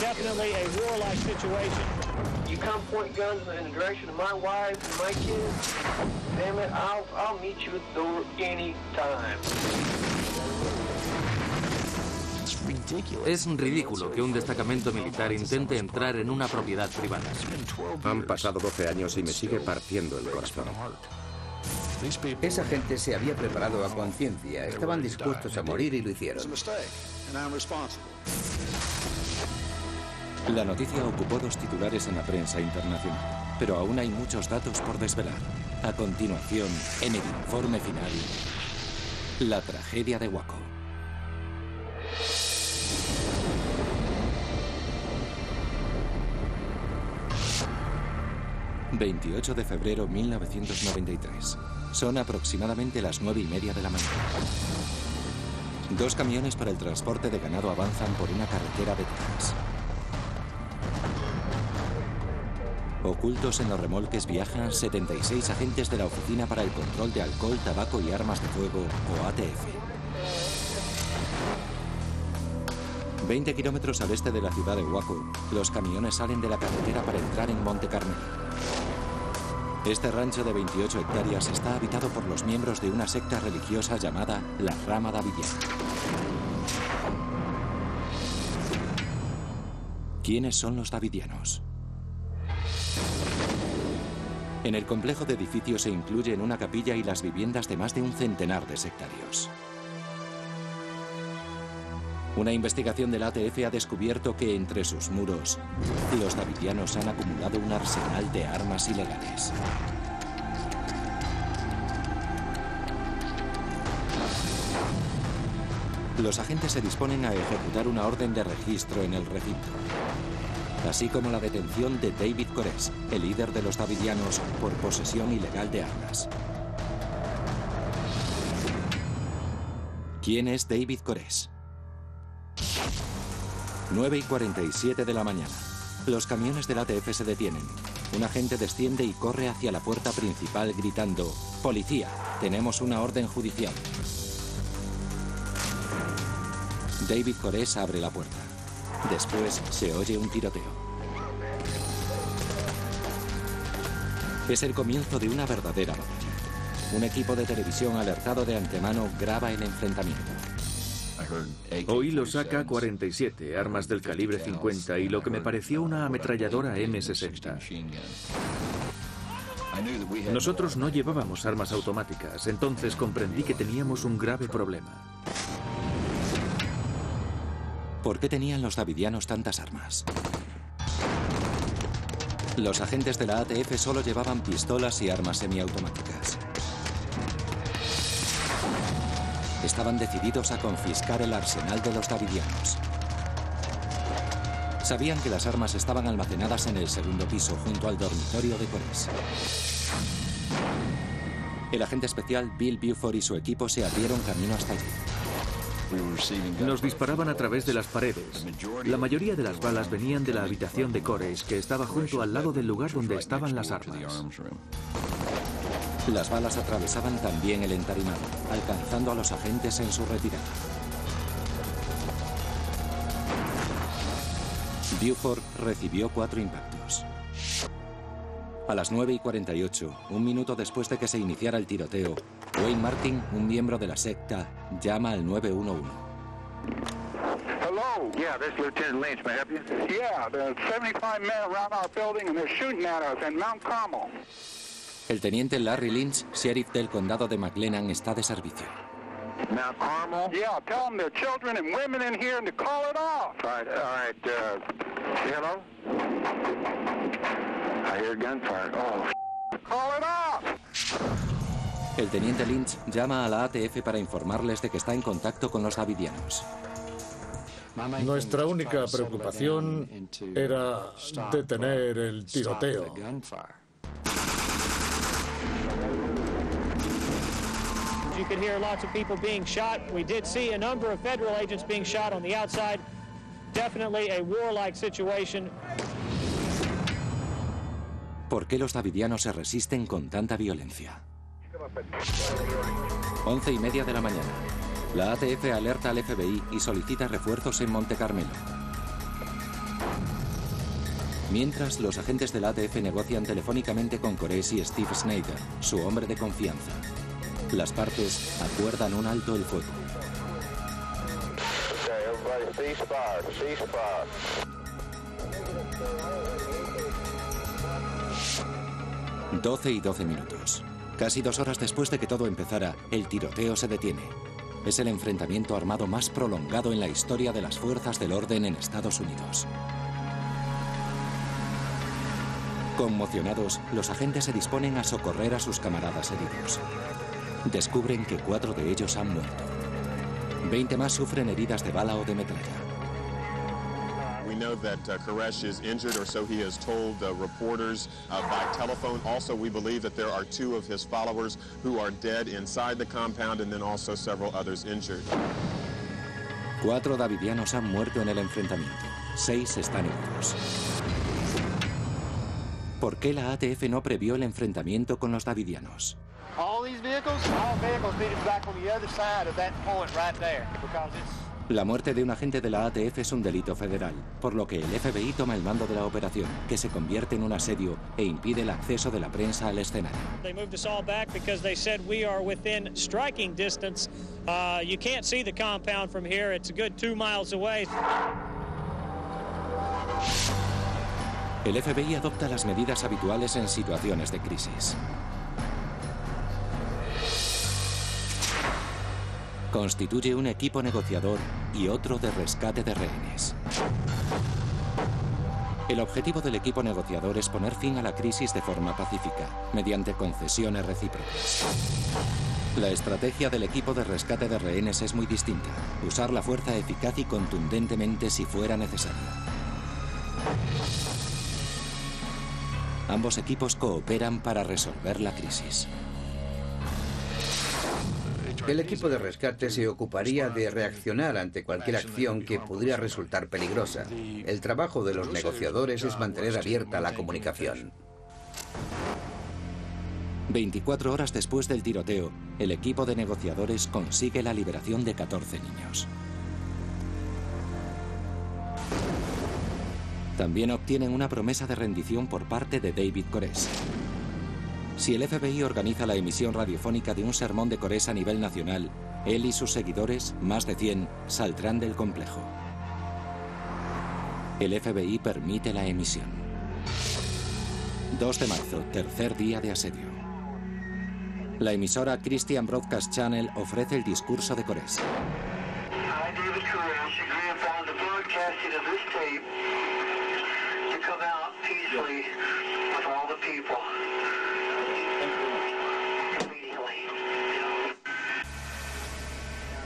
Definitely a warlike situation. You come point guns in the direction of my wife and my kids, damn it, I'll meet you at the door anytime. Es ridículo que un destacamento militar intente entrar en una propiedad privada. Han pasado 12 años y me sigue partiendo el corazón. Esa gente se había preparado a conciencia, estaban dispuestos a morir y lo hicieron. La noticia ocupó 2 titulares en la prensa internacional, pero aún hay muchos datos por desvelar. A continuación, en el informe final, la tragedia de Waco. ...28 de febrero 1993... Son aproximadamente las 9:30 de la mañana. 2 camiones para el transporte de ganado avanzan por una carretera de Texas. Ocultos en los remolques viajan 76 agentes de la Oficina para el Control de Alcohol, Tabaco y Armas de Fuego, o ATF. 20 kilómetros al este de la ciudad de Waco, los camiones salen de la carretera para entrar en Monte Carmelo. Este rancho de 28 hectáreas está habitado por los miembros de una secta religiosa llamada la Rama Davidiana. ¿Quiénes son los davidianos? En el complejo de edificios se incluyen una capilla y las viviendas de más de un centenar de sectarios. Una investigación del ATF ha descubierto que entre sus muros, los davidianos han acumulado un arsenal de armas ilegales. Los agentes se disponen a ejecutar una orden de registro en el recinto, así como la detención de David Koresh, el líder de los davidianos, por posesión ilegal de armas. ¿Quién es David Koresh? 9:47 de la mañana. Los camiones del ATF se detienen. Un agente desciende y corre hacia la puerta principal gritando: «Policía, tenemos una orden judicial». David Koresh abre la puerta. Después se oye un tiroteo. Es el comienzo de una verdadera batalla. Un equipo de televisión alertado de antemano graba el enfrentamiento. Oí los AK-47, armas del calibre 50 y lo que me pareció una ametralladora M60. Nosotros no llevábamos armas automáticas, entonces comprendí que teníamos un grave problema. ¿Por qué tenían los davidianos tantas armas? Los agentes de la ATF solo llevaban pistolas y armas semiautomáticas. Estaban decididos a confiscar el arsenal de los davidianos. Sabían que las armas estaban almacenadas en el segundo piso, junto al dormitorio de Koresh. El agente especial Bill Buford y su equipo se abrieron camino hasta allí. Nos disparaban a través de las paredes. La mayoría de las balas venían de la habitación de Koresh, que estaba junto al lado del lugar donde estaban las armas. Las balas atravesaban también el entarimado, alcanzando a los agentes en su retirada. Buford recibió 4 impactos. A las 9:48, un minuto después de que se iniciara el tiroteo, Wayne Martin, un miembro de la secta, llama al 911. Hello? Yeah, this is Lieutenant Lynch. May I help you? Yeah, there's 75 men around our building and they're shooting at us in Mount Carmel. El teniente Larry Lynch, sheriff del condado de McLennan, está de servicio. Mount Carmel? Yeah, tell them there are children and women in here and to call it off. All right, hello? I hear gunfire. Oh, call it off. El teniente Lynch llama a la ATF para informarles de que está en contacto con los davidianos. Nuestra única preocupación era detener el tiroteo. You could hear lots of people being shot. We did see a number of federal agents being shot on the outside. Definitely a warlike situation. ¿Por qué los davidianos se resisten con tanta violencia? 11:30 de la mañana. La ATF alerta al FBI y solicita refuerzos en Monte Carmelo. Mientras, los agentes del ATF negocian telefónicamente con Koresh y Steve Snyder, su hombre de confianza. Las partes acuerdan un alto el fuego. 12 y 12 minutos. Casi 2 horas después de que todo empezara, el tiroteo se detiene. Es el enfrentamiento armado más prolongado en la historia de las fuerzas del orden en Estados Unidos. Conmocionados, los agentes se disponen a socorrer a sus camaradas heridos. Descubren que 4 de ellos han muerto. 20 más sufren heridas de bala o de metralla. We know that Koresh is injured, or so he has told reporters by telephone. Also, we believe that there are 2 of his followers who are dead inside the compound, and then also several others injured. 4 davidianos han muerto en el enfrentamiento. 6 están heridos. ¿Por qué la ATF no previó el enfrentamiento con los davidianos? La muerte de un agente de la ATF es un delito federal, por lo que el FBI toma el mando de la operación, que se convierte en un asedio e impide el acceso de la prensa al escenario. They moved us all back because they said we are within striking distance. You can't see the compound from here. It's a good 2 miles away. El FBI adopta las medidas habituales en situaciones de crisis. Constituye un equipo negociador y otro de rescate de rehenes. El objetivo del equipo negociador es poner fin a la crisis de forma pacífica, mediante concesiones recíprocas. La estrategia del equipo de rescate de rehenes es muy distinta: usar la fuerza eficaz y contundentemente si fuera necesario. Ambos equipos cooperan para resolver la crisis. El equipo de rescate se ocuparía de reaccionar ante cualquier acción que pudiera resultar peligrosa. El trabajo de los negociadores es mantener abierta la comunicación. 24 horas después del tiroteo, el equipo de negociadores consigue la liberación de 14 niños. También obtienen una promesa de rendición por parte de David Koresh. Si el FBI organiza la emisión radiofónica de un sermón de Koresh a nivel nacional, él y sus seguidores, más de 100, saldrán del complejo. El FBI permite la emisión. 2 de marzo, tercer día de asedio. La emisora Christian Broadcast Channel ofrece el discurso de Koresh.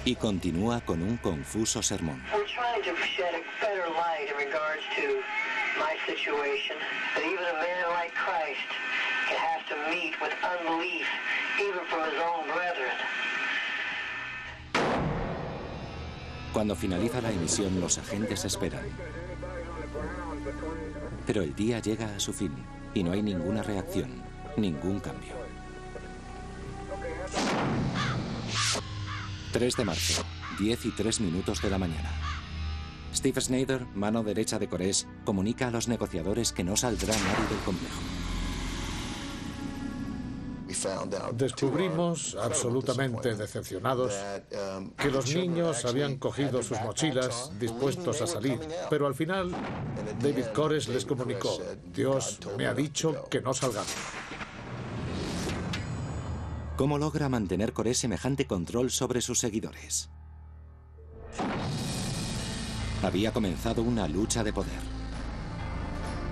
Y continúa con un confuso sermón. Cuando finaliza la emisión, los agentes esperan. Pero el día llega a su fin y no hay ninguna reacción, ningún cambio. 3 de marzo, 10:03 de la mañana. Steve Snyder, mano derecha de Koresh, comunica a los negociadores que no saldrá nadie del complejo. Descubrimos, absolutamente decepcionados, que los niños habían cogido sus mochilas dispuestos a salir, pero al final David Koresh les comunicó: Dios me ha dicho que no salgamos. ¿Cómo logra mantener Koresh semejante control sobre sus seguidores? Había comenzado una lucha de poder.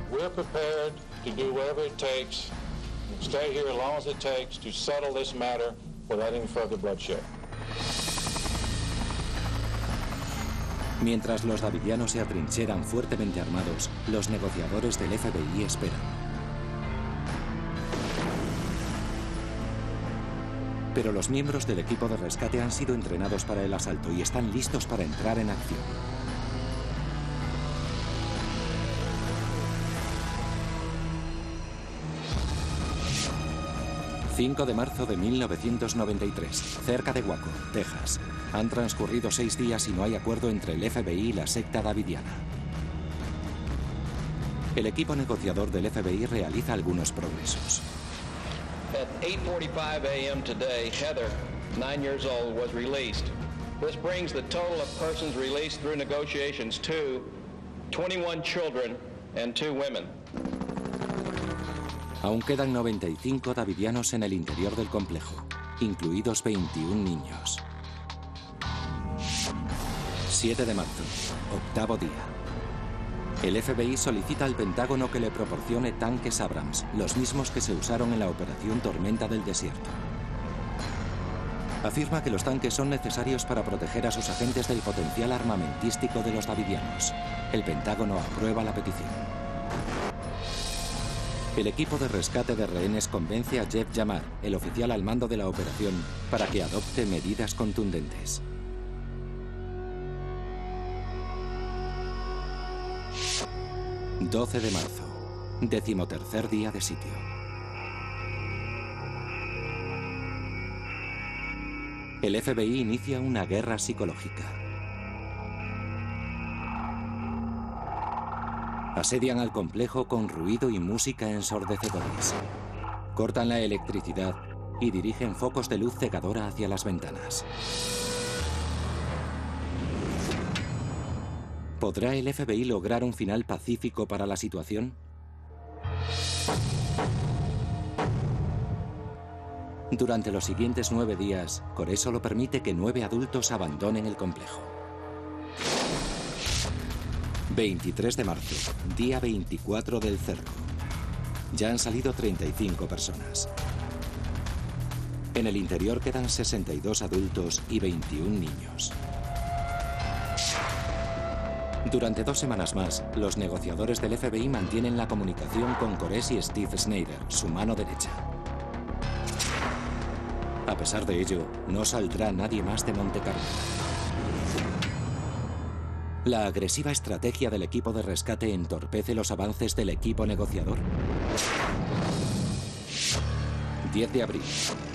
We're prepared to do whatever it takes, stay here as long as it takes to settle this matter without any further bloodshed. Mientras los davidianos se atrincheran fuertemente armados, los negociadores del FBI esperan. Pero los miembros del equipo de rescate han sido entrenados para el asalto y están listos para entrar en acción. ...5 de marzo de 1993, cerca de Waco, Texas. Han transcurrido 6 días y no hay acuerdo entre el FBI y la secta davidiana. El equipo negociador del FBI realiza algunos progresos. At 8:45 a.m. today, Heather, 9 years old, was released. This brings the total of persons released through negotiations to 21 children and 2 women. Aún quedan 95 davidianos en el interior del complejo, incluidos 21 niños. 7 de marzo, octavo día. El FBI solicita al Pentágono que le proporcione tanques Abrams, los mismos que se usaron en la Operación Tormenta del Desierto. Afirma que los tanques son necesarios para proteger a sus agentes del potencial armamentístico de los davidianos. El Pentágono aprueba la petición. El equipo de rescate de rehenes convence a Jeff Yamar, el oficial al mando de la operación, para que adopte medidas contundentes. ...12 de marzo, 13º día de sitio. El FBI inicia una guerra psicológica. Asedian al complejo con ruido y música ensordecedores. Cortan la electricidad y dirigen focos de luz cegadora hacia las ventanas. ¿Podrá el FBI lograr un final pacífico para la situación? Durante los siguientes 9 días, Coré solo permite que 9 adultos abandonen el complejo. 23 de marzo, día 24 del cerco. Ya han salido 35 personas. En el interior quedan 62 adultos y 21 niños. Durante 2 semanas más, los negociadores del FBI mantienen la comunicación con Koresh y Steve Snyder, su mano derecha. A pesar de ello, no saldrá nadie más de Monte Carmelo. ¿La agresiva estrategia del equipo de rescate entorpece los avances del equipo negociador? 10 de abril,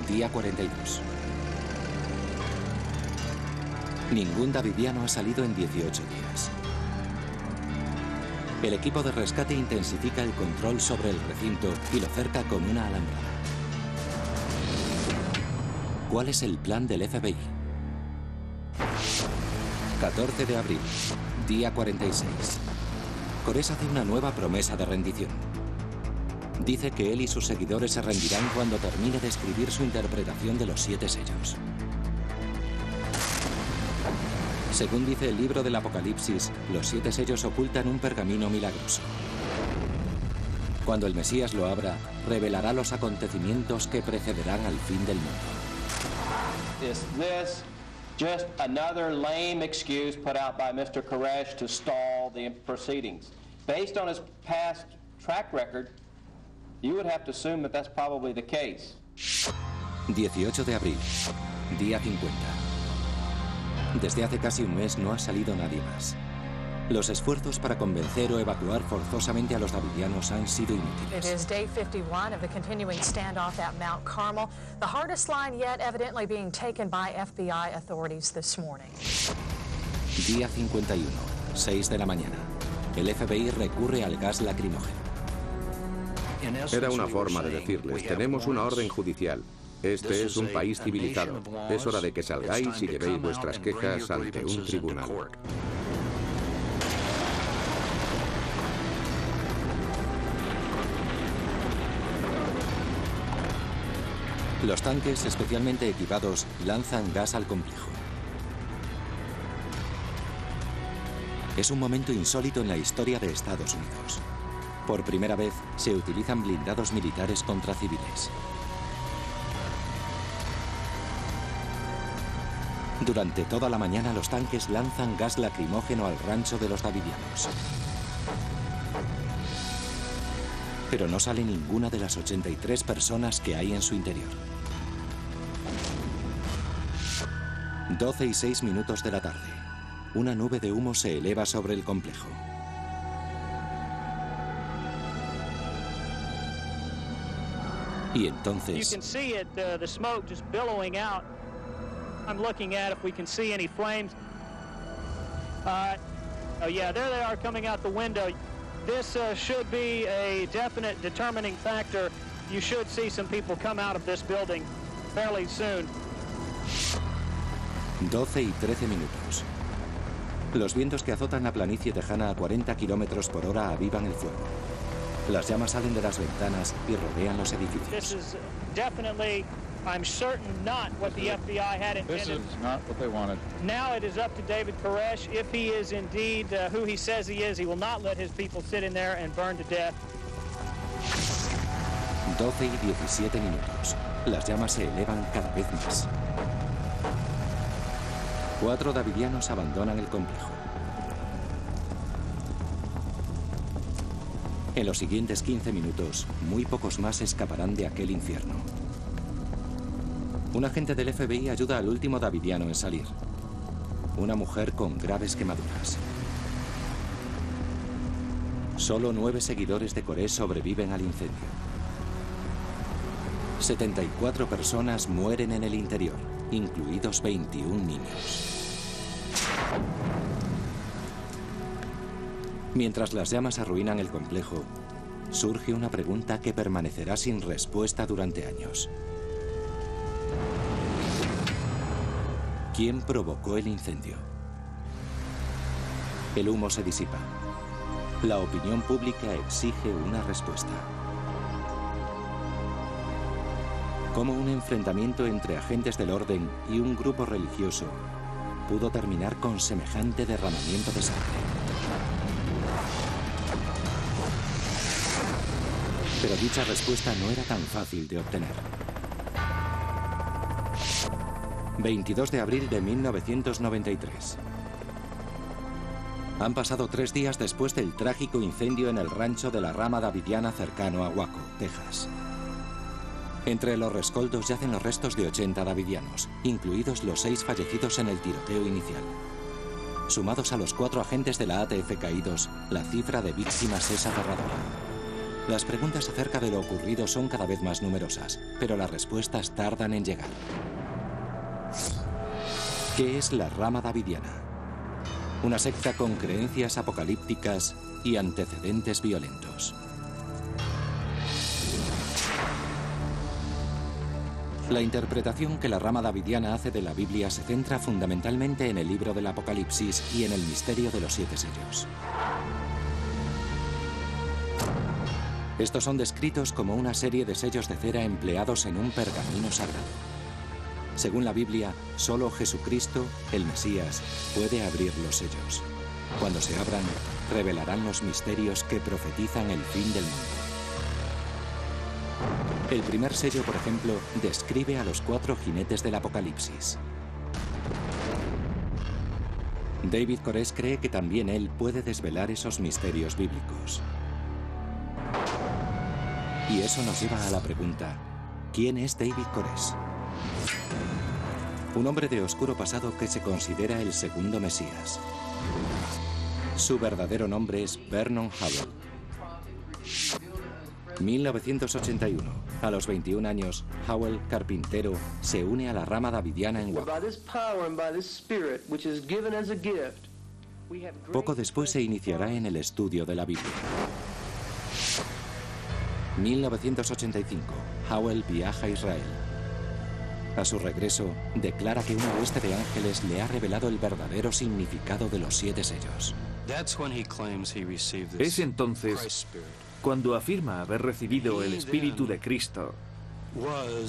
día 42. Ningún davidiano ha salido en 18 días. El equipo de rescate intensifica el control sobre el recinto y lo cerca con una alambrada. ¿Cuál es el plan del FBI? 14 de abril, día 46. Koresh hace una nueva promesa de rendición. Dice que él y sus seguidores se rendirán cuando termine de escribir su interpretación de los 7 sellos. Según dice el libro del Apocalipsis, los 7 sellos ocultan un pergamino milagroso. Cuando el Mesías lo abra, revelará los acontecimientos que precederán al fin del mundo. Is this just another lame excuse put out by Mr. Koresh to stall the proceedings? Based on his past track record, you would have to assume that that's probably the case. 18 de abril, día 50. Desde hace casi un mes no ha salido nadie más. Los esfuerzos para convencer o evacuar forzosamente a los davidianos han sido inútiles. It is day 51 of the continuing standoff at Mount Carmel, the hardest line yet evidently being taken by FBI authorities this morning. Día 51, 6 de la mañana. El FBI recurre al gas lacrimógeno. Era una forma de decirles, tenemos una orden judicial. Este es un país civilizado. Es hora de que salgáis y llevéis vuestras quejas ante un tribunal. Los tanques especialmente equipados lanzan gas al complejo. Es un momento insólito en la historia de Estados Unidos. Por primera vez se utilizan blindados militares contra civiles. Durante toda la mañana los tanques lanzan gas lacrimógeno al rancho de los davidianos. Pero no sale ninguna de las 83 personas que hay en su interior. 12 y 6 minutos de la tarde. Una nube de humo se eleva sobre el complejo. Y entonces... You can see it, the smoke just billowing out. I'm looking at if we can see any flames. Oh yeah, there they are coming out the window. this should be a definite determining factor. You should see some people come out of this building fairly soon. 12 y 13 minutos. Los vientos que azotan la planicie tejana a 40 kilómetros por hora avivan el fuego. Las llamas salen de las ventanas y rodean los edificios. This is definitely, I'm certain, not what the FBI had intended. This is not what they wanted. Now it is up to David Koresh. If he is indeed who he says he is, he will not let his people sit in there and burn to death. 12 y 17 minutos. Las llamas se elevan cada vez más. 4 davidianos abandonan el complejo. En los siguientes 15 minutos, muy pocos más escaparán de aquel infierno. Un agente del FBI ayuda al último davidiano en salir. Una mujer con graves quemaduras. Solo 9 seguidores de Koresh sobreviven al incendio. 74 personas mueren en el interior, incluidos 21 niños. Mientras las llamas arruinan el complejo, surge una pregunta que permanecerá sin respuesta durante años. ¿Quién provocó el incendio? El humo se disipa. La opinión pública exige una respuesta. ¿Cómo un enfrentamiento entre agentes del orden y un grupo religioso pudo terminar con semejante derramamiento de sangre? Pero dicha respuesta no era tan fácil de obtener. 22 de abril de 1993. Han pasado 3 días después del trágico incendio en el rancho de la rama davidiana cercano a Waco, Texas. Entre los rescoldos yacen los restos de 80 davidianos, incluidos los 6 fallecidos en el tiroteo inicial. Sumados a los 4 agentes de la ATF caídos, la cifra de víctimas es aterradora. Las preguntas acerca de lo ocurrido son cada vez más numerosas, pero las respuestas tardan en llegar. ¿Qué es la rama davidiana? Una secta con creencias apocalípticas y antecedentes violentos. La interpretación que la rama davidiana hace de la Biblia se centra fundamentalmente en el libro del Apocalipsis y en el misterio de los 7 sellos. Estos son descritos como una serie de sellos de cera empleados en un pergamino sagrado. Según la Biblia, solo Jesucristo, el Mesías, puede abrir los sellos. Cuando se abran, revelarán los misterios que profetizan el fin del mundo. El primer sello, por ejemplo, describe a los 4 jinetes del Apocalipsis. David Koresh cree que también él puede desvelar esos misterios bíblicos. Y eso nos lleva a la pregunta, ¿quién es David Koresh? Un hombre de oscuro pasado que se considera el segundo Mesías. Su verdadero nombre es Vernon Howell. 1981. A los 21 años, Howell, carpintero, se une a la rama davidiana en Waco. Poco después se iniciará en el estudio de la Biblia. 1985. Howell viaja a Israel. A su regreso, declara que una hueste de ángeles le ha revelado el verdadero significado de los 7 sellos. Es entonces cuando afirma haber recibido el Espíritu de Cristo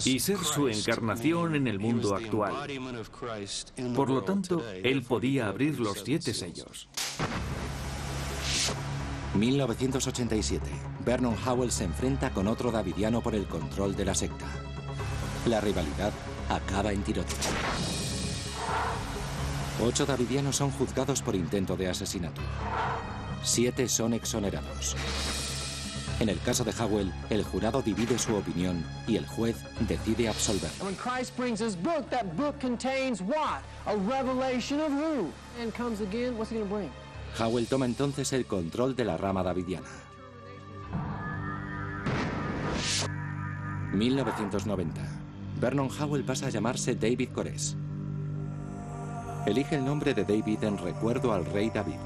y ser su encarnación en el mundo actual. Por lo tanto, él podía abrir los 7 sellos. 1987. Vernon Howell se enfrenta con otro davidiano por el control de la secta. La rivalidad acaba en tiroteo. 8 davidianos son juzgados por intento de asesinato. 7 son exonerados. En el caso de Howell, el jurado divide su opinión y el juez decide absolverlo. When Christ brings his book, that book contains what? A revelation of who? And comes again, what's he going to bring? Howell toma entonces el control de la rama davidiana. 1990. Vernon Howell pasa a llamarse David Koresh. Elige el nombre de David en recuerdo al rey David.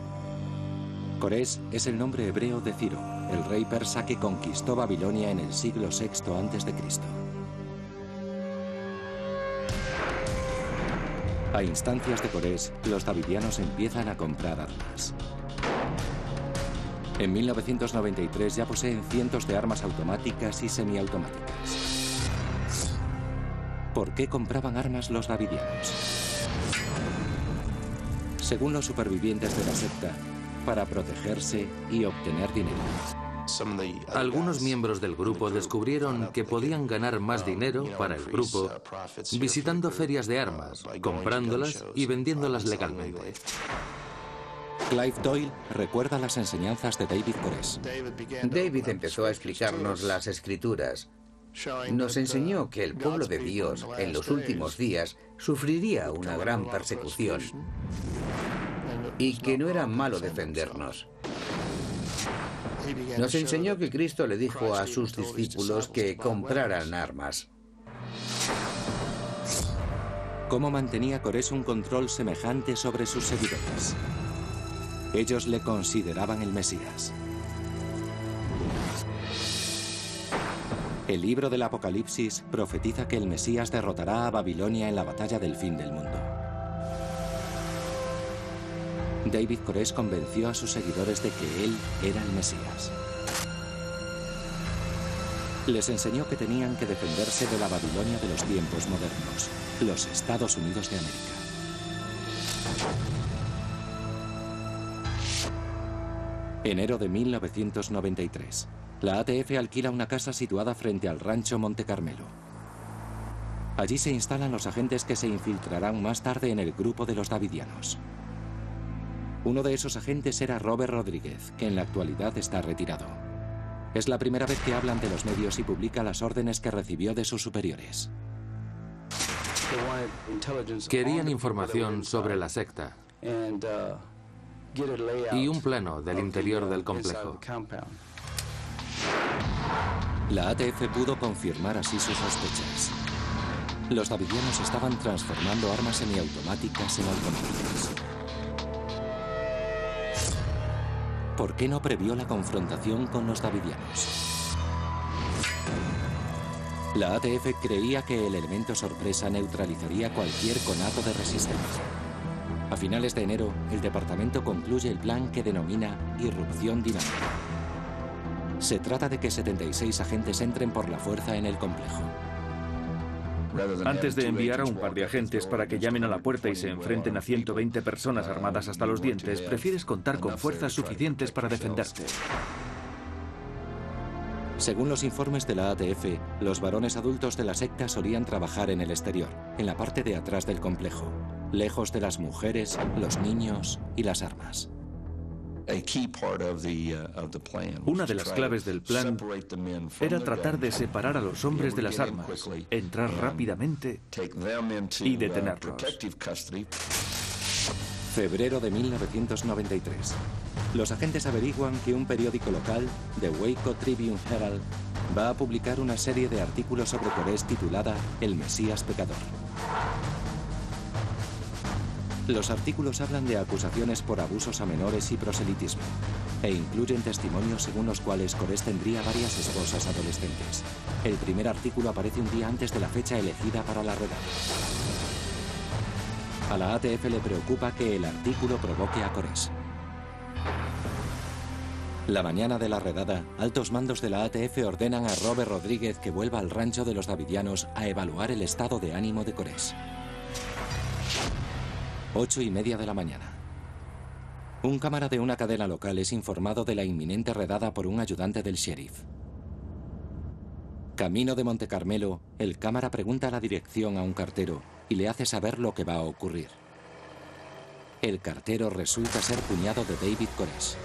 Corés es el nombre hebreo de Ciro, el rey persa que conquistó Babilonia en el siglo VI a.C. A instancias de Corés, los davidianos empiezan a comprar armas. En 1993 ya poseen cientos de armas automáticas y semiautomáticas. ¿Por qué compraban armas los davidianos? Según los supervivientes de la secta, para protegerse y obtener dinero. Algunos miembros del grupo descubrieron que podían ganar más dinero para el grupo visitando ferias de armas, comprándolas y vendiéndolas legalmente. Clive Doyle recuerda las enseñanzas de David Corés. David empezó a explicarnos las escrituras. Nos enseñó que el pueblo de Dios en los últimos días sufriría una gran persecución y que no era malo defendernos. Nos enseñó que Cristo le dijo a sus discípulos que compraran armas. ¿Cómo mantenía Corés un control semejante sobre sus seguidores? Ellos le consideraban el Mesías. El libro del Apocalipsis profetiza que el Mesías derrotará a Babilonia en la batalla del fin del mundo. David Corés convenció a sus seguidores de que él era el Mesías. Les enseñó que tenían que defenderse de la Babilonia de los tiempos modernos, los Estados Unidos de América. Enero de 1993. La ATF alquila una casa situada frente al rancho Monte Carmelo. Allí se instalan los agentes que se infiltrarán más tarde en el grupo de los davidianos. Uno de esos agentes era Robert Rodríguez, que en la actualidad está retirado. Es la primera vez que habla ante los medios y publica las órdenes que recibió de sus superiores. Querían información sobre la secta y un plano del interior del complejo. La ATF pudo confirmar así sus sospechas. Los davidianos estaban transformando armas semiautomáticas en automáticas. ¿Por qué no previó la confrontación con los davidianos? La ATF creía que el elemento sorpresa neutralizaría cualquier conato de resistencia. A finales de enero, el departamento concluye el plan que denomina irrupción dinámica. Se trata de que 76 agentes entren por la fuerza en el complejo. Antes de enviar a un par de agentes para que llamen a la puerta y se enfrenten a 120 personas armadas hasta los dientes, prefieres contar con fuerzas suficientes para defenderte. Según los informes de la ATF, los varones adultos de la secta solían trabajar en el exterior, en la parte de atrás del complejo, lejos de las mujeres, los niños y las armas. Una de las claves del plan era tratar de separar a los hombres de las armas, entrar rápidamente y detenerlos. Febrero de 1993. Los agentes averiguan que un periódico local, The Waco Tribune Herald, va a publicar una serie de artículos sobre Corés titulada El Mesías Pecador. Los artículos hablan de acusaciones por abusos a menores y proselitismo, e incluyen testimonios según los cuales Corés tendría varias esposas adolescentes. El primer artículo aparece un día antes de la fecha elegida para la redada. A la ATF le preocupa que el artículo provoque a Corés. La mañana de la redada, altos mandos de la ATF ordenan a Robert Rodríguez que vuelva al rancho de los davidianos a evaluar el estado de ánimo de Corés. 8:30 de la mañana. Un cámara de una cadena local es informado de la inminente redada por un ayudante del sheriff. Camino de Monte Carmelo, el cámara pregunta la dirección a un cartero y le hace saber lo que va a ocurrir. El cartero resulta ser cuñado de David Corés.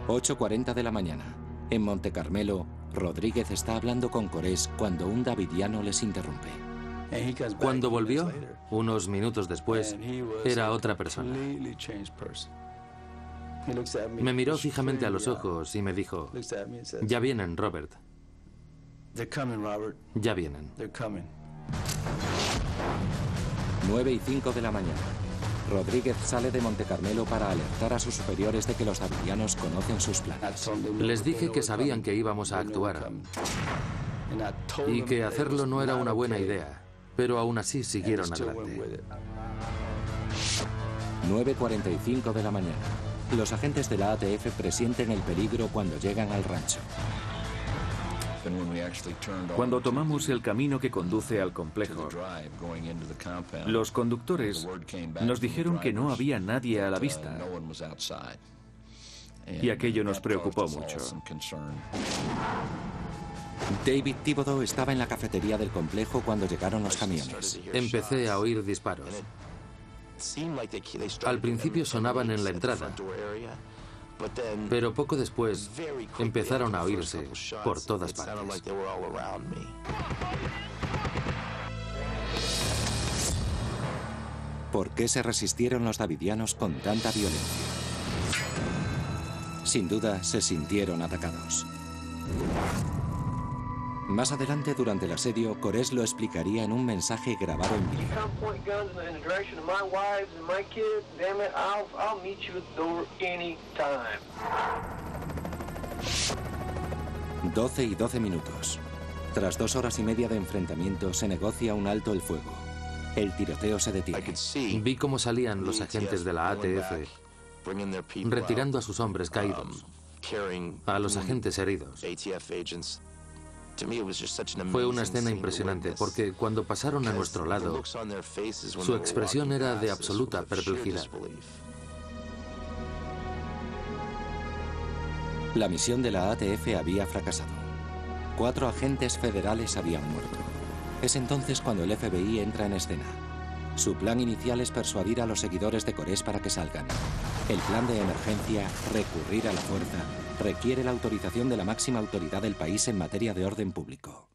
8:40 de la mañana. En Monte Carmelo, Rodríguez está hablando con Corés cuando un davidiano les interrumpe. Cuando volvió, unos minutos después, era otra persona. Me miró fijamente a los ojos y me dijo, ya vienen, Robert. Ya vienen. 9:05 de la mañana. Rodríguez sale de Monte Carmelo para alertar a sus superiores de que los davidianos conocen sus planes. Les dije que sabían que íbamos a actuar y que hacerlo no era una buena idea, pero aún así siguieron adelante. 9:45 de la mañana. Los agentes de la ATF presienten el peligro cuando llegan al rancho. Cuando tomamos el camino que conduce al complejo, los conductores nos dijeron que no había nadie a la vista, y aquello nos preocupó mucho. David Thibodeau estaba en la cafetería del complejo cuando llegaron los camiones. Empecé a oír disparos. Al principio sonaban en la entrada, pero poco después empezaron a oírse por todas partes. ¿Por qué se resistieron los davidianos con tanta violencia? Sin duda, se sintieron atacados. Más adelante, durante el asedio, Koresh lo explicaría en un mensaje grabado en vídeo. 12:12 minutos. Tras 2 horas y media de enfrentamiento, se negocia un alto el fuego. El tiroteo se detiene. Vi cómo salían los agentes de la ATF, retirando a sus hombres caídos, a los agentes heridos. Fue una escena impresionante porque cuando pasaron a nuestro lado, su expresión era de absoluta perplejidad. La misión de la ATF había fracasado. 4 agentes federales habían muerto. Es entonces cuando el FBI entra en escena. Su plan inicial es persuadir a los seguidores de Koresh para que salgan. El plan de emergencia, recurrir a la fuerza, requiere la autorización de la máxima autoridad del país en materia de orden público.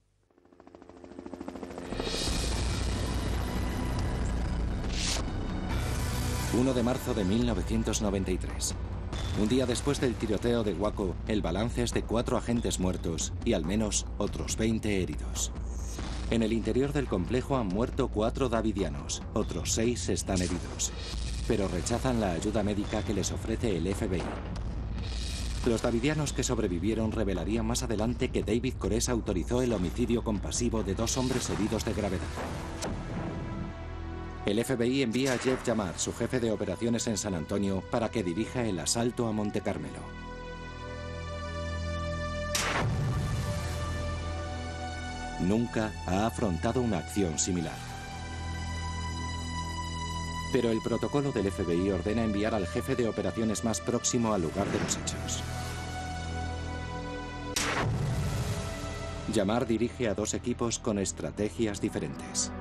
...1 de marzo de 1993. Un día después del tiroteo de Waco, el balance es de 4 agentes muertos y al menos otros 20 heridos. En el interior del complejo han muerto 4 davidianos, otros 6 están heridos, pero rechazan la ayuda médica que les ofrece el FBI. Los davidianos que sobrevivieron revelarían más adelante que David Koresh autorizó el homicidio compasivo de 2 hombres heridos de gravedad. El FBI envía a Jeff Yamar, su jefe de operaciones en San Antonio, para que dirija el asalto a Monte Carmelo. Nunca ha afrontado una acción similar. Pero el protocolo del FBI ordena enviar al jefe de operaciones más próximo al lugar de los hechos. Yamar dirige a 2 equipos con estrategias diferentes.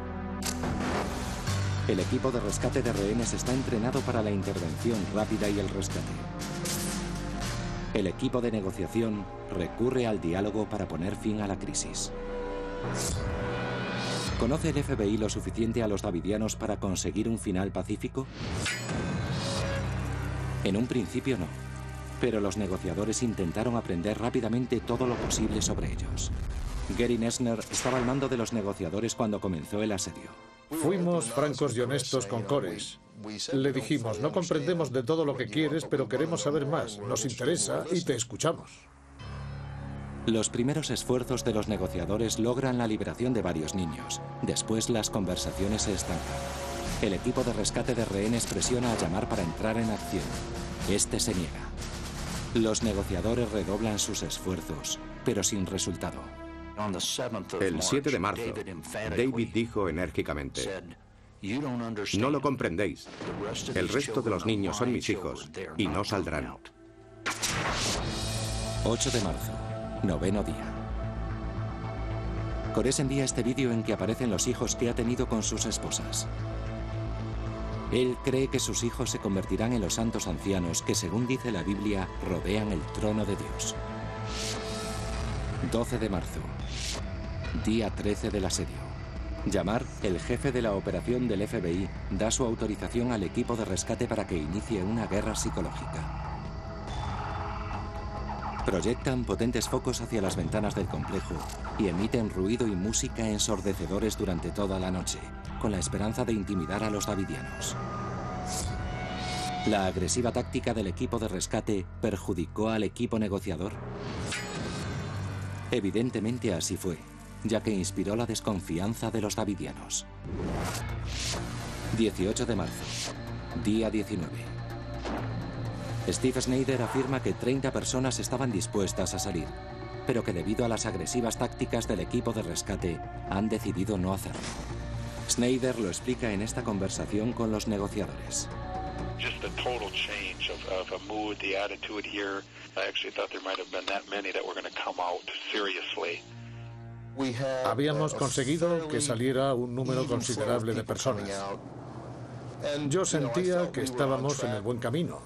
El equipo de rescate de rehenes está entrenado para la intervención rápida y el rescate. El equipo de negociación recurre al diálogo para poner fin a la crisis. ¿Conoce el FBI lo suficiente a los davidianos para conseguir un final pacífico? En un principio no, pero los negociadores intentaron aprender rápidamente todo lo posible sobre ellos. Gary Nessner estaba al mando de los negociadores cuando comenzó el asedio. Fuimos francos y honestos con Koresh. Le dijimos, no comprendemos de todo lo que quieres, pero queremos saber más. Nos interesa y te escuchamos. Los primeros esfuerzos de los negociadores logran la liberación de varios niños. Después las conversaciones se estancan. El equipo de rescate de rehenes presiona a Yamar para entrar en acción. Este se niega. Los negociadores redoblan sus esfuerzos, pero sin resultado. El 7 de marzo, David dijo enérgicamente: no lo comprendéis. El resto de los niños son mis hijos y no saldrán. 8 de marzo, 9º día. Koresh envía este vídeo en que aparecen los hijos que ha tenido con sus esposas. Él cree que sus hijos se convertirán en los santos ancianos que, según dice la Biblia, rodean el trono de Dios. 12 de marzo, día 13 del asedio. Yamar, el jefe de la operación del FBI, da su autorización al equipo de rescate para que inicie una guerra psicológica. Proyectan potentes focos hacia las ventanas del complejo y emiten ruido y música ensordecedores durante toda la noche, con la esperanza de intimidar a los davidianos. ¿La agresiva táctica del equipo de rescate perjudicó al equipo negociador? Evidentemente así fue, ya que inspiró la desconfianza de los davidianos. 18 de marzo, día 19. Steve Snyder afirma que 30 personas estaban dispuestas a salir, pero que debido a las agresivas tácticas del equipo de rescate han decidido no hacerlo. Snyder lo explica en esta conversación con los negociadores. Just the total change of a mood, the attitude here. I actually thought there might have been that many that were going to come out seriously. Habíamos conseguido que saliera un número considerable de personas. Yo sentía que estábamos en el buen camino,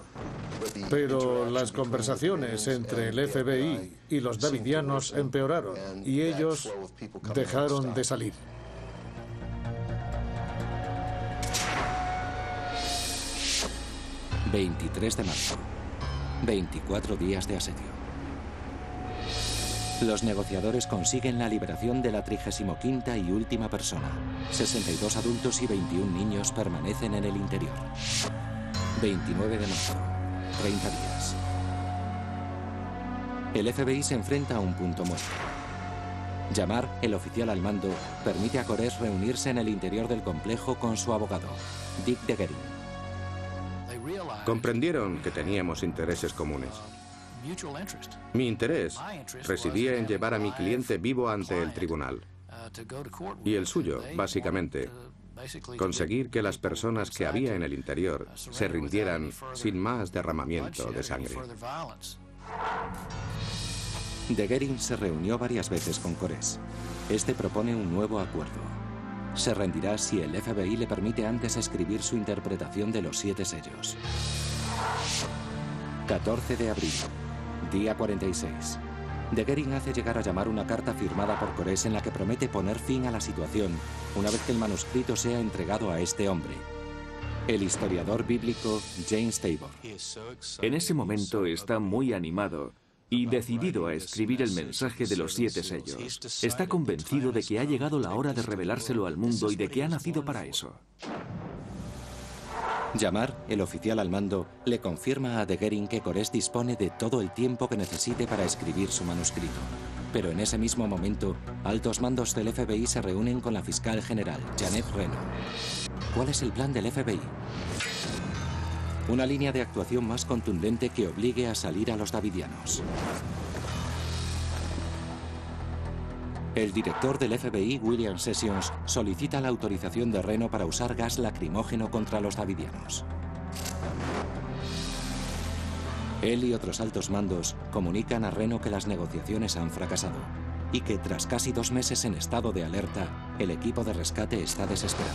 pero las conversaciones entre el FBI y los davidianos empeoraron y ellos dejaron de salir. ...23 de marzo... ...24 días de asedio. Los negociadores consiguen la liberación de la 35ª y última persona. 62 adultos y 21 niños permanecen en el interior. 29 de marzo... ...30 días. El FBI se enfrenta a un punto muerto. Jamar, el oficial al mando, permite a Koresh reunirse en el interior del complejo con su abogado, Dick Degerin. Comprendieron que teníamos intereses comunes. Mi interés residía en llevar a mi cliente vivo ante el tribunal. Y el suyo, básicamente, conseguir que las personas que había en el interior se rindieran sin más derramamiento de sangre. Degerin se reunió varias veces con Koresh. Este propone un nuevo acuerdo. Se rendirá si el FBI le permite antes escribir su interpretación de los 7 sellos. 14 de abril, día 46. Degerin hace llegar a Jamar una carta firmada por Koresh en la que promete poner fin a la situación una vez que el manuscrito sea entregado a este hombre, el historiador bíblico James Tabor. En ese momento está muy animado y decidido a escribir el mensaje de los 7 sellos. Está convencido de que ha llegado la hora de revelárselo al mundo y de que ha nacido para eso. Jamar, el oficial al mando, le confirma a Degerin que Koresh dispone de todo el tiempo que necesite para escribir su manuscrito. Pero en ese mismo momento, altos mandos del FBI se reúnen con la fiscal general, Janet Reno. ¿Cuál es el plan del FBI? Una línea de actuación más contundente que obligue a salir a los davidianos. El director del FBI, William Sessions, solicita la autorización de Reno para usar gas lacrimógeno contra los davidianos. Él y otros altos mandos comunican a Reno que las negociaciones han fracasado y que tras casi 2 meses en estado de alerta, el equipo de rescate está desesperado.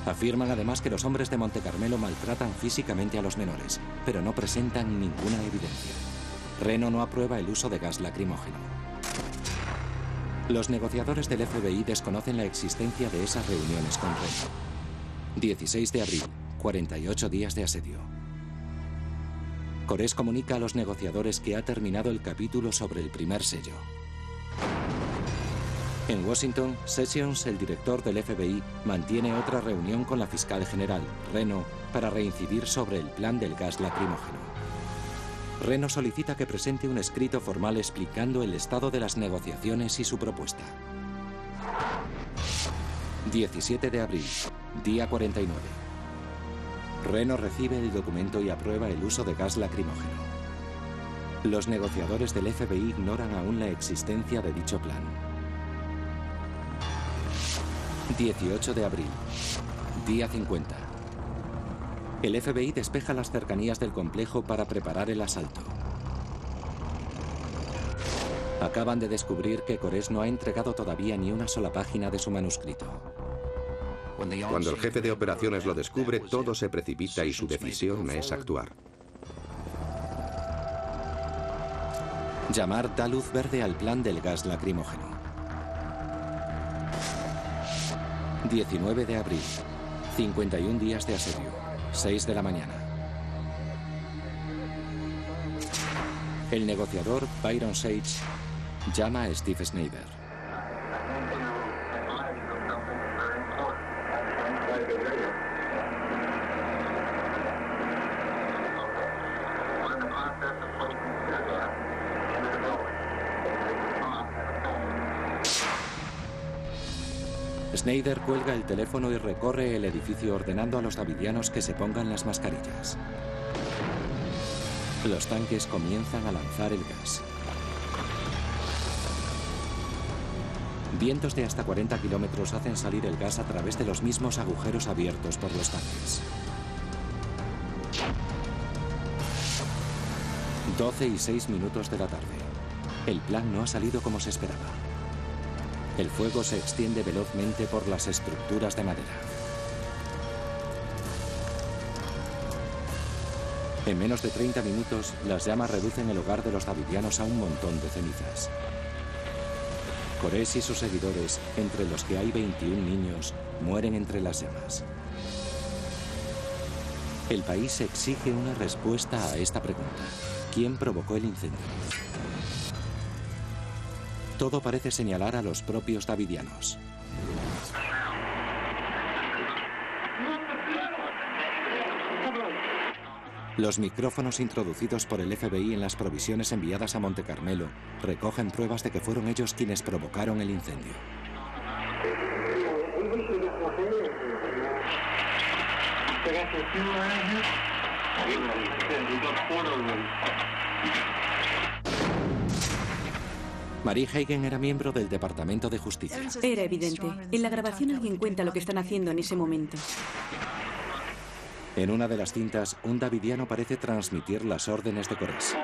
Afirman además que los hombres de Monte Carmelo maltratan físicamente a los menores, pero no presentan ninguna evidencia. Reno no aprueba el uso de gas lacrimógeno. Los negociadores del FBI desconocen la existencia de esas reuniones con Reno. 16 de abril, 48 días de asedio. Koresh comunica a los negociadores que ha terminado el capítulo sobre el primer sello. En Washington, Sessions, el director del FBI, mantiene otra reunión con la fiscal general, Reno, para reincidir sobre el plan del gas lacrimógeno. Reno solicita que presente un escrito formal explicando el estado de las negociaciones y su propuesta. 17 de abril, día 49. Reno recibe el documento y aprueba el uso de gas lacrimógeno. Los negociadores del FBI ignoran aún la existencia de dicho plan. 18 de abril, día 50. El FBI despeja las cercanías del complejo para preparar el asalto. Acaban de descubrir que Koresh no ha entregado todavía ni una sola página de su manuscrito. Cuando el jefe de operaciones lo descubre, todo se precipita y su decisión es actuar. Jamar da luz verde al plan del gas lacrimógeno. 19 de abril, 51 días de asedio, 6 de la mañana. El negociador Byron Sage llama a Steve Snyder. Snyder cuelga el teléfono y recorre el edificio ordenando a los davidianos que se pongan las mascarillas. Los tanques comienzan a lanzar el gas. Vientos de hasta 40 kilómetros hacen salir el gas a través de los mismos agujeros abiertos por los tanques. 12:06 de la tarde. El plan no ha salido como se esperaba. El fuego se extiende velozmente por las estructuras de madera. En menos de 30 minutos, las llamas reducen el hogar de los davidianos a un montón de cenizas. Koresh y sus seguidores, entre los que hay 21 niños, mueren entre las llamas. El país exige una respuesta a esta pregunta. ¿Quién provocó el incendio? Todo parece señalar a los propios davidianos. Los micrófonos introducidos por el FBI en las provisiones enviadas a Monte Carmelo recogen pruebas de que fueron ellos quienes provocaron el incendio. Marie Hagen era miembro del Departamento de Justicia. Era evidente. En la grabación alguien cuenta lo que están haciendo en ese momento. En una de las cintas, un davidiano parece transmitir las órdenes de Koresh.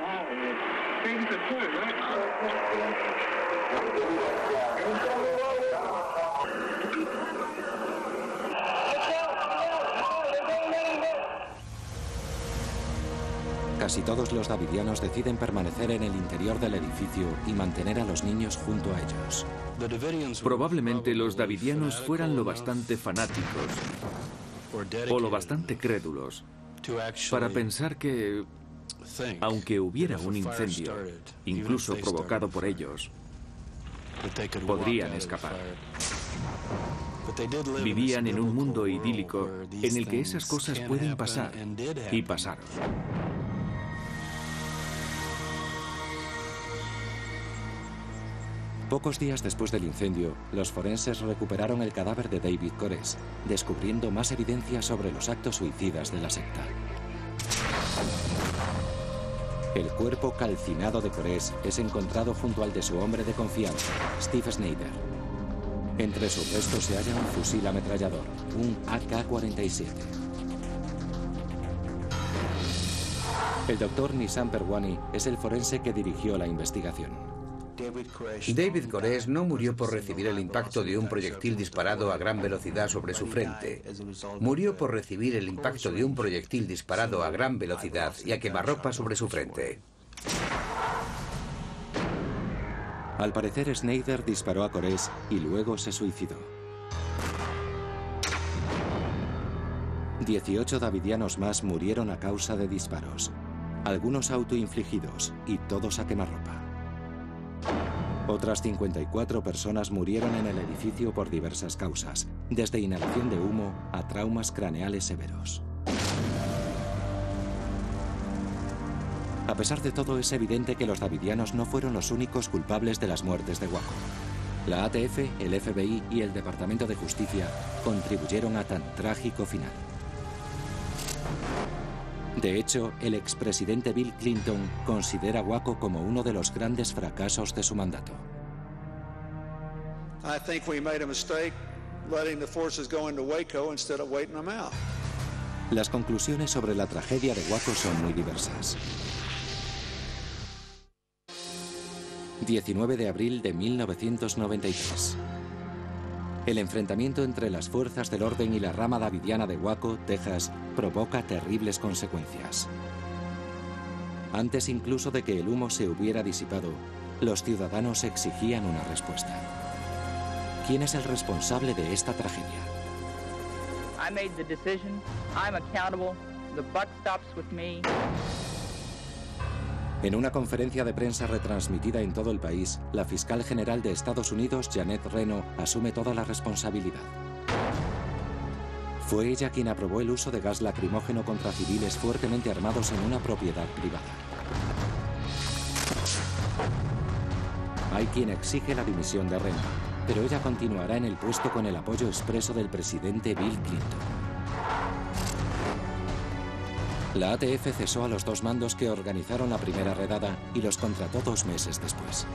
Casi todos los davidianos deciden permanecer en el interior del edificio y mantener a los niños junto a ellos. Probablemente los davidianos fueran lo bastante fanáticos o lo bastante crédulos para pensar que, aunque hubiera un incendio, incluso provocado por ellos, podrían escapar. Vivían en un mundo idílico en el que esas cosas pueden pasar, y pasaron. Pocos días después del incendio, los forenses recuperaron el cadáver de David Koresh, descubriendo más evidencia sobre los actos suicidas de la secta. El cuerpo calcinado de Koresh es encontrado junto al de su hombre de confianza, Steve Snyder. Entre sus restos se halla un fusil ametrallador, un AK-47. El doctor Nizam Perwani es el forense que dirigió la investigación. David Koresh no murió por recibir el impacto de un proyectil disparado a gran velocidad sobre su frente. Murió por recibir el impacto de un proyectil disparado a gran velocidad y a quemarropa sobre su frente. Al parecer, Snyder disparó a Koresh y luego se suicidó. 18 davidianos más murieron a causa de disparos, algunos autoinfligidos y todos a quemarropa. Otras 54 personas murieron en el edificio por diversas causas, desde inhalación de humo a traumas craneales severos. A pesar de todo, es evidente que los davidianos no fueron los únicos culpables de las muertes de Waco. La ATF, el FBI y el Departamento de Justicia contribuyeron a tan trágico final. De hecho, el expresidente Bill Clinton considera Waco como uno de los grandes fracasos de su mandato. Las conclusiones sobre la tragedia de Waco son muy diversas. 19 de abril de 1993. El enfrentamiento entre las fuerzas del orden y la rama davidiana de Waco, Texas, provoca terribles consecuencias. Antes incluso de que el humo se hubiera disipado, los ciudadanos exigían una respuesta. ¿Quién es el responsable de esta tragedia? I made the decision. I'm accountable. The buck stops with me. En una conferencia de prensa retransmitida en todo el país, la fiscal general de Estados Unidos, Janet Reno, asume toda la responsabilidad. Fue ella quien aprobó el uso de gas lacrimógeno contra civiles fuertemente armados en una propiedad privada. Hay quien exige la dimisión de Reno. pero ella continuará en el puesto con el apoyo expreso del presidente Bill Clinton. La ATF cesó a los 2 mandos que organizaron la primera redada y los contrató 2 meses después.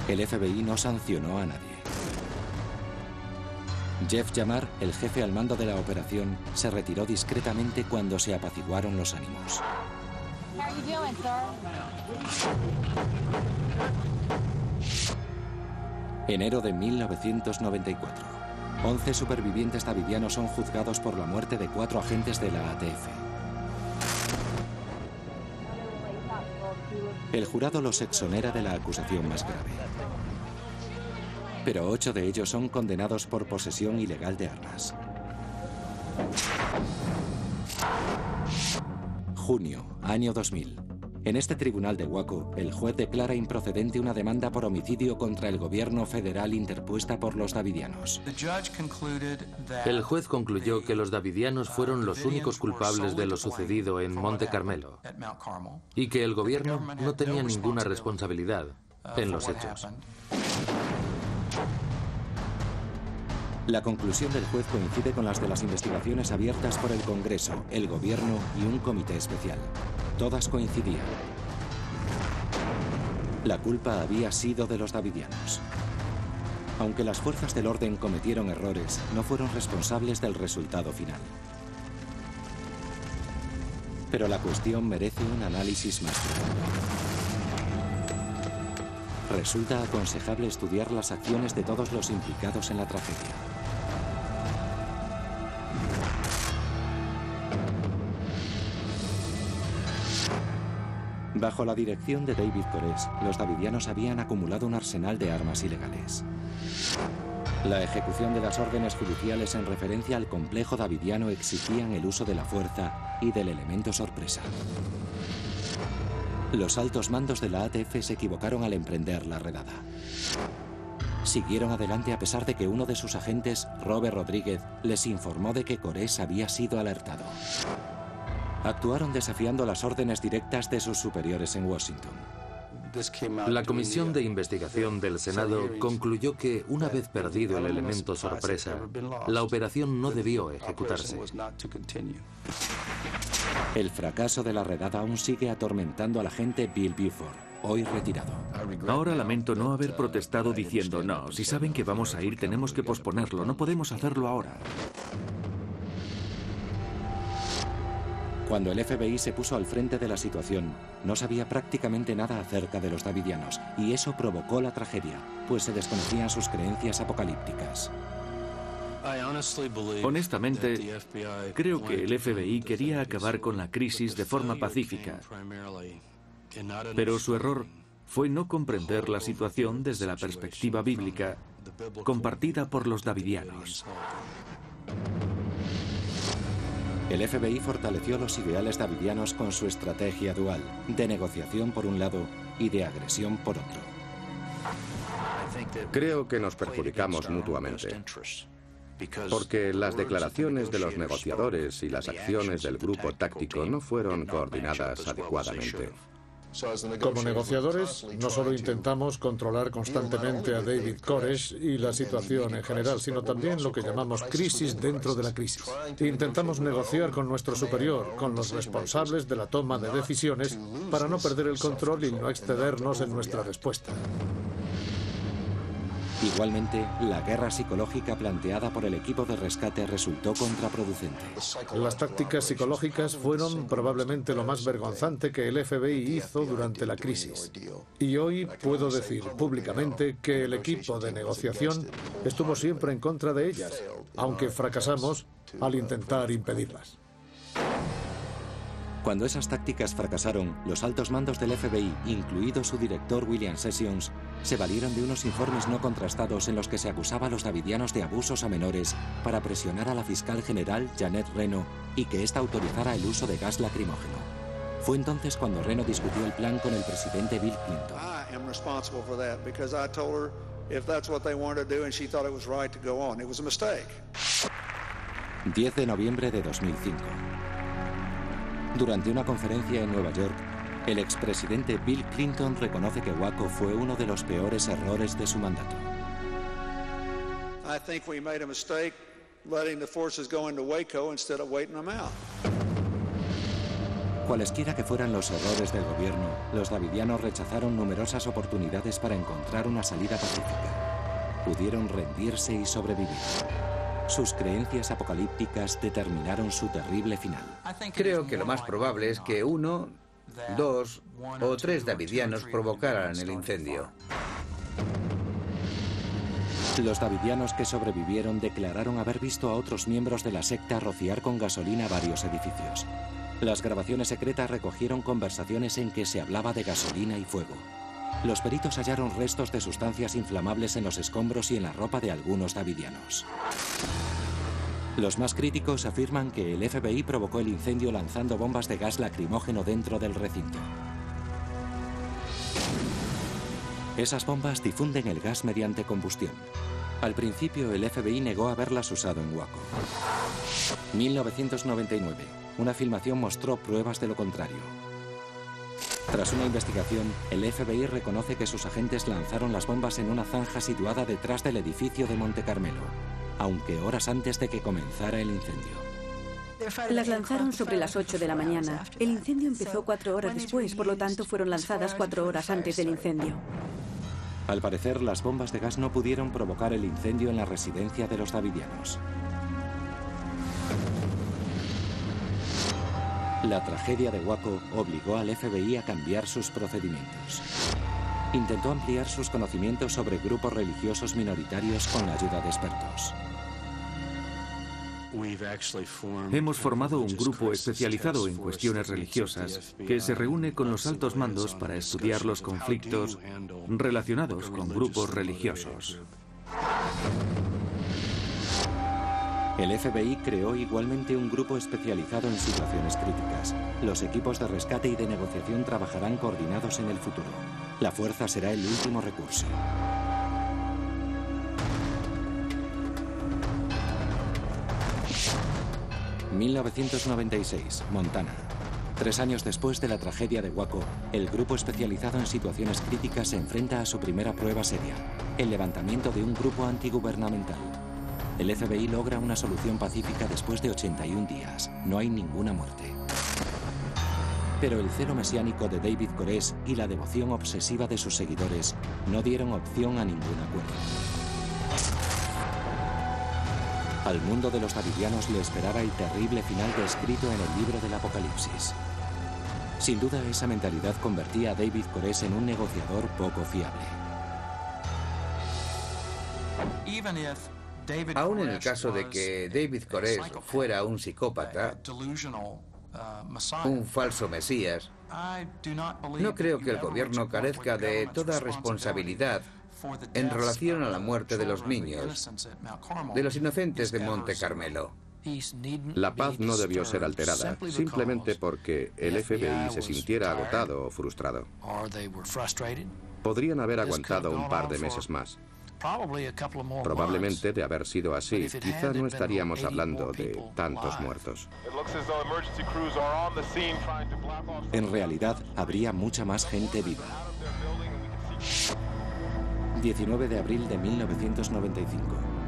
El FBI no sancionó a nadie. Jeff Yamar, el jefe al mando de la operación, se retiró discretamente cuando se apaciguaron los ánimos. Enero de 1994. 11 supervivientes davidianos son juzgados por la muerte de 4 agentes de la ATF. El jurado los exonera de la acusación más grave. Pero 8 de ellos son condenados por posesión ilegal de armas. Junio, año 2000. En este tribunal de Waco, el juez declara improcedente una demanda por homicidio contra el gobierno federal interpuesta por los davidianos. El juez concluyó que los davidianos fueron los únicos culpables de lo sucedido en Monte Carmelo y que el gobierno no tenía ninguna responsabilidad en los hechos. La conclusión del juez coincide con las de las investigaciones abiertas por el Congreso, el gobierno y un comité especial. Todas coincidían. La culpa había sido de los davidianos. Aunque las fuerzas del orden cometieron errores, no fueron responsables del resultado final. Pero la cuestión merece un análisis más profundo. Resulta aconsejable estudiar las acciones de todos los implicados en la tragedia. Bajo la dirección de David Koresh, los davidianos habían acumulado un arsenal de armas ilegales. La ejecución de las órdenes judiciales en referencia al complejo davidiano exigían el uso de la fuerza y del elemento sorpresa. Los altos mandos de la ATF se equivocaron al emprender la redada. Siguieron adelante a pesar de que uno de sus agentes, Robert Rodríguez, les informó de que Koresh había sido alertado. Actuaron desafiando las órdenes directas de sus superiores en Washington. La Comisión de Investigación del Senado concluyó que, una vez perdido el elemento sorpresa, la operación no debió ejecutarse. El fracaso de la redada aún sigue atormentando al agente Bill Buford, hoy retirado. Ahora lamento no haber protestado diciendo, no, si saben que vamos a ir tenemos que posponerlo, no podemos hacerlo ahora. Cuando el FBI se puso al frente de la situación, no sabía prácticamente nada acerca de los davidianos, y eso provocó la tragedia, pues se desconocían sus creencias apocalípticas. Honestamente, creo que el FBI quería acabar con la crisis de forma pacífica, pero su error fue no comprender la situación desde la perspectiva bíblica compartida por los davidianos. El FBI fortaleció los ideales davidianos con su estrategia dual, de negociación por un lado y de agresión por otro. Creo que nos perjudicamos mutuamente, porque las declaraciones de los negociadores y las acciones del grupo táctico no fueron coordinadas adecuadamente. Como negociadores, no solo intentamos controlar constantemente a David Koresh y la situación en general, sino también lo que llamamos crisis dentro de la crisis. Intentamos negociar con nuestro superior, con los responsables de la toma de decisiones, para no perder el control y no excedernos en nuestra respuesta. Igualmente, la guerra psicológica planteada por el equipo de rescate resultó contraproducente. Las tácticas psicológicas fueron probablemente lo más vergonzante que el FBI hizo durante la crisis. Y hoy puedo decir públicamente que el equipo de negociación estuvo siempre en contra de ellas, aunque fracasamos al intentar impedirlas. Cuando esas tácticas fracasaron, los altos mandos del FBI, incluido su director William Sessions, se valieron de unos informes no contrastados en los que se acusaba a los davidianos de abusos a menores para presionar a la fiscal general Janet Reno y que ésta autorizara el uso de gas lacrimógeno. Fue entonces cuando Reno discutió el plan con el presidente Bill Clinton. 10 de noviembre de 2005. Durante una conferencia en Nueva York, El expresidente Bill Clinton reconoce que Waco fue uno de los peores errores de su mandato. I think we made a mistake letting the forces go into Waco instead of waiting them out. Cualesquiera que fueran los errores del gobierno, los davidianos rechazaron numerosas oportunidades para encontrar una salida pacífica. Pudieron rendirse y sobrevivir. Sus creencias apocalípticas determinaron su terrible final. Creo que lo más probable es que 1, 2 o 3 davidianos provocaran el incendio. Los davidianos que sobrevivieron declararon haber visto a otros miembros de la secta rociar con gasolina varios edificios. Las grabaciones secretas recogieron conversaciones en que se hablaba de gasolina y fuego. Los peritos hallaron restos de sustancias inflamables en los escombros y en la ropa de algunos davidianos. Los más críticos afirman que el FBI provocó el incendio lanzando bombas de gas lacrimógeno dentro del recinto. Esas bombas difunden el gas mediante combustión. Al principio, el FBI negó haberlas usado en Waco. 1999. Una filmación mostró pruebas de lo contrario. Tras una investigación, el FBI reconoce que sus agentes lanzaron las bombas en una zanja situada detrás del edificio de Monte Carmelo, aunque horas antes de que comenzara el incendio. Las lanzaron sobre las 8 de la mañana. El incendio empezó 4 horas después, por lo tanto fueron lanzadas 4 horas antes del incendio. Al parecer, las bombas de gas no pudieron provocar el incendio en la residencia de los davidianos. La tragedia de Waco obligó al FBI a cambiar sus procedimientos. Intentó ampliar sus conocimientos sobre grupos religiosos minoritarios con la ayuda de expertos. Hemos formado un grupo especializado en cuestiones religiosas que se reúne con los altos mandos para estudiar los conflictos relacionados con grupos religiosos. El FBI creó igualmente un grupo especializado en situaciones críticas. Los equipos de rescate y de negociación trabajarán coordinados en el futuro. La fuerza será el último recurso. ...1996, Montana. 3 años después de la tragedia de Waco, el grupo especializado en situaciones críticas se enfrenta a su primera prueba seria, el levantamiento de un grupo antigubernamental. El FBI logra una solución pacífica después de 81 días. No hay ninguna muerte. Pero el celo mesiánico de David Koresh y la devoción obsesiva de sus seguidores no dieron opción a ningún acuerdo. Al mundo de los davidianos le esperaba el terrible final descrito en el libro del Apocalipsis. Sin duda, esa mentalidad convertía a David Koresh en un negociador poco fiable. Aún en el caso de que David Koresh fuera un psicópata, un falso mesías, no creo que el gobierno carezca de toda responsabilidad en relación a la muerte de los niños, de los inocentes de Monte Carmelo. La paz no debió ser alterada, simplemente porque el FBI se sintiera agotado o frustrado. Podrían haber aguantado un par de meses más. Probablemente, de haber sido así, quizá no estaríamos hablando de tantos muertos. En realidad, habría mucha más gente viva. 19 de abril de 1995.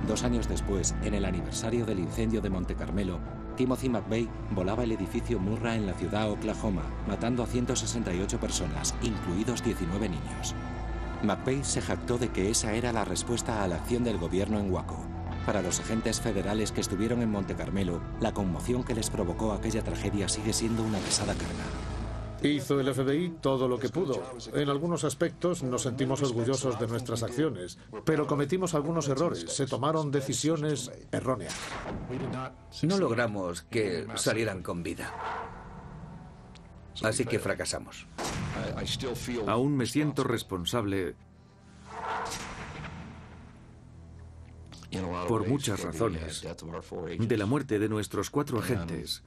2 años después, en el aniversario del incendio de Monte Carmelo, Timothy McVeigh volaba el edificio Murrah en la ciudad Oklahoma, matando a 168 personas, incluidos 19 niños. McVeigh se jactó de que esa era la respuesta a la acción del gobierno en Waco. Para los agentes federales que estuvieron en Monte Carmelo, la conmoción que les provocó aquella tragedia sigue siendo una pesada carga. Hizo el FBI todo lo que pudo. En algunos aspectos nos sentimos orgullosos de nuestras acciones, pero cometimos algunos errores. Se tomaron decisiones erróneas. No logramos que salieran con vida. Así que fracasamos. Aún me siento responsable por muchas razones de la muerte de nuestros 4 agentes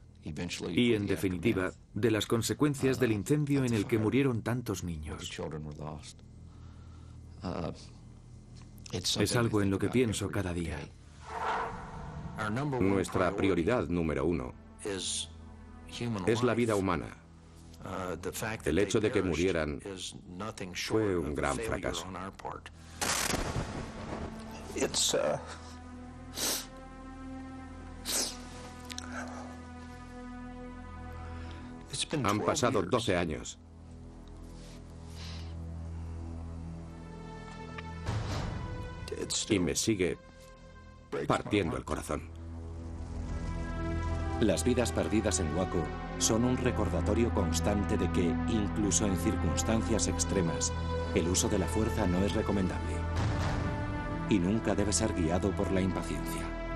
y, en definitiva, de las consecuencias del incendio en el que murieron tantos niños. Es algo en lo que pienso cada día. Nuestra prioridad número 1 es la vida humana. El hecho de que murieran fue un gran fracaso. Han pasado 12 años. Y me sigue partiendo el corazón. Las vidas perdidas en Waco son un recordatorio constante de que, incluso en circunstancias extremas, el uso de la fuerza no es recomendable. Y nunca debe ser guiado por la impaciencia.